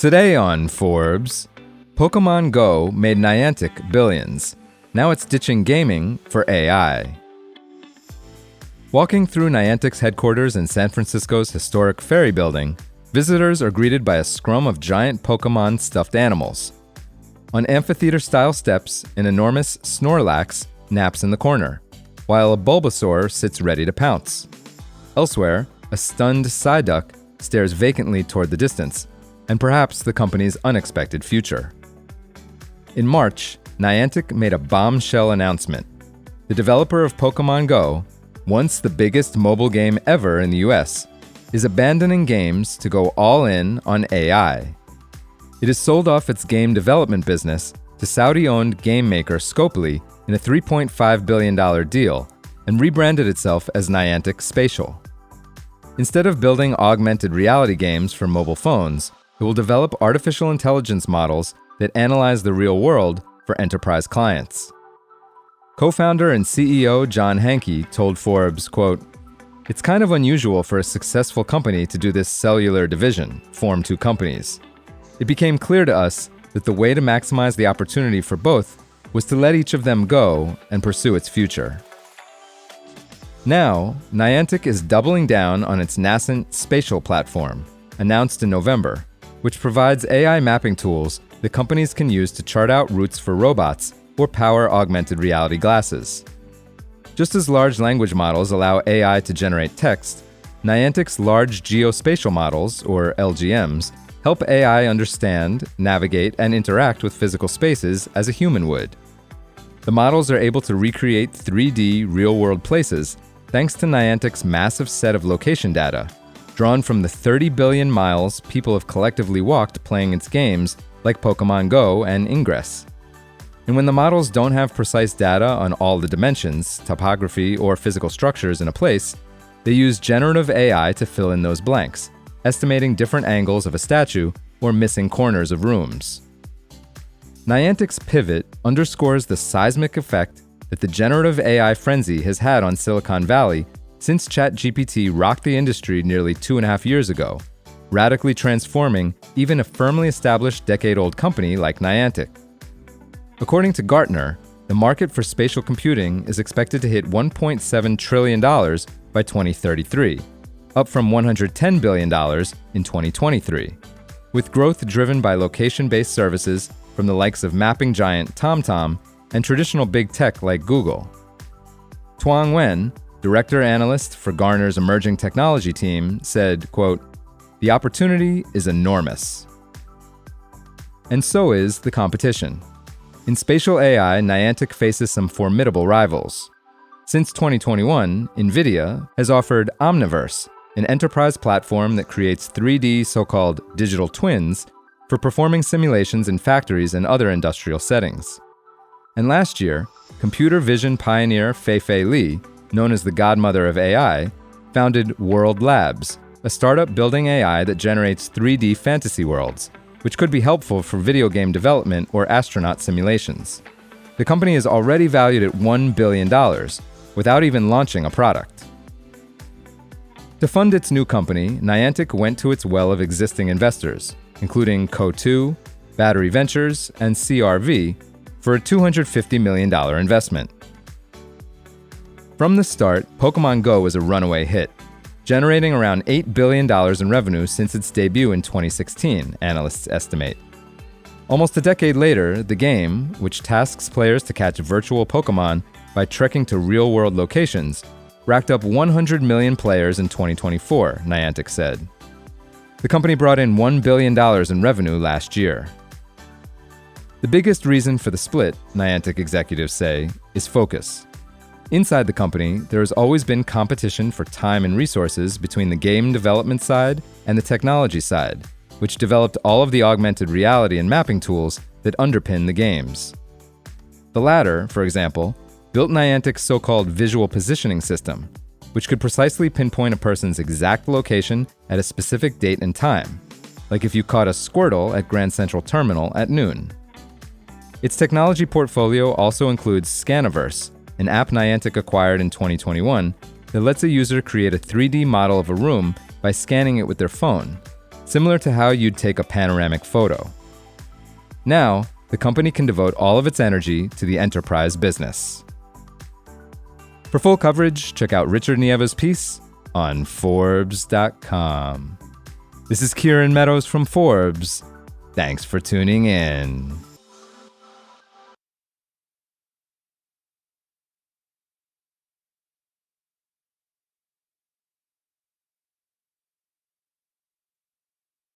Today on Forbes, Pokémon Go made Niantic billions. Now it's ditching gaming for AI. Walking through Niantic's headquarters in San Francisco's historic Ferry Building, visitors are greeted by a scrum of giant Pokémon stuffed animals. On amphitheater-style steps, an enormous Snorlax naps in the corner, while a Bulbasaur sits ready to pounce. Elsewhere, a stunned Psyduck stares vacantly toward the distance, and perhaps the company's unexpected future. In March, Niantic made a bombshell announcement. The developer of Pokémon Go, once the biggest mobile game ever in the US, is abandoning games to go all in on AI. It has sold off its game development business to Saudi-owned game maker Scopely in a $3.5 billion deal and rebranded itself as Niantic Spatial. Instead of building augmented reality games for mobile phones, it will develop artificial intelligence models that analyze the real world for enterprise clients. Co-founder and CEO John Hanke told Forbes, quote, "It's kind of unusual for a successful company to do this cellular division, form two companies. It became clear to us that the way to maximize the opportunity for both was to let each of them go and pursue its future." Now, Niantic is doubling down on its nascent Spatial platform, announced in November, which provides AI mapping tools that companies can use to chart out routes for robots or power augmented reality glasses. Just as large language models allow AI to generate text, Niantic's large geospatial models, or LGMs, help AI understand, navigate, and interact with physical spaces as a human would. The models are able to recreate 3D real-world places thanks to Niantic's massive set of location data, drawn from the 30 billion miles people have collectively walked playing its games like Pokémon Go and Ingress. And when the models don't have precise data on all the dimensions, topography, or physical structures in a place, they use generative AI to fill in those blanks, estimating different angles of a statue or missing corners of rooms. Niantic's pivot underscores the seismic effect that the generative AI frenzy has had on Silicon Valley since ChatGPT rocked the industry nearly 2.5 years ago, radically transforming even a firmly established decade-old company like Niantic. According to Gartner, the market for spatial computing is expected to hit $1.7 trillion by 2033, up from $110 billion in 2023, with growth driven by location-based services from the likes of mapping giant TomTom and traditional big tech like Google. Tuong Nguyen, director analyst for Gartner's emerging technology team, said, quote, "The opportunity is enormous." And so is the competition. In spatial AI, Niantic faces some formidable rivals. Since 2021, NVIDIA has offered Omniverse, an enterprise platform that creates 3D so-called digital twins for performing simulations in factories and other industrial settings. And last year, computer vision pioneer Fei-Fei Li, known as the godmother of AI, founded World Labs, a startup building AI that generates 3D fantasy worlds, which could be helpful for video game development or astronaut simulations. The company is already valued at $1 billion, without even launching a product. To fund its new company, Niantic went to its well of existing investors, including Co2, Battery Ventures, and CRV, for a $250 million investment. From the start, Pokémon Go was a runaway hit, generating around $8 billion in revenue since its debut in 2016, analysts estimate. Almost a decade later, the game, which tasks players to catch virtual Pokémon by trekking to real-world locations, racked up 100 million players in 2024, Niantic said. The company brought in $1 billion in revenue last year. The biggest reason for the split, Niantic executives say, is focus. Inside the company, there has always been competition for time and resources between the game development side and the technology side, which developed all of the augmented reality and mapping tools that underpin the games. The latter, for example, built Niantic's so-called visual positioning system, which could precisely pinpoint a person's exact location at a specific date and time, like if you caught a Squirtle at Grand Central Terminal at noon. Its technology portfolio also includes Scaniverse, an app Niantic acquired in 2021 that lets a user create a 3D model of a room by scanning it with their phone, similar to how you'd take a panoramic photo. Now, the company can devote all of its energy to the enterprise business. For full coverage, check out Richard Nieva's piece on forbes.com. This is Kieran Meadows from Forbes. Thanks for tuning in.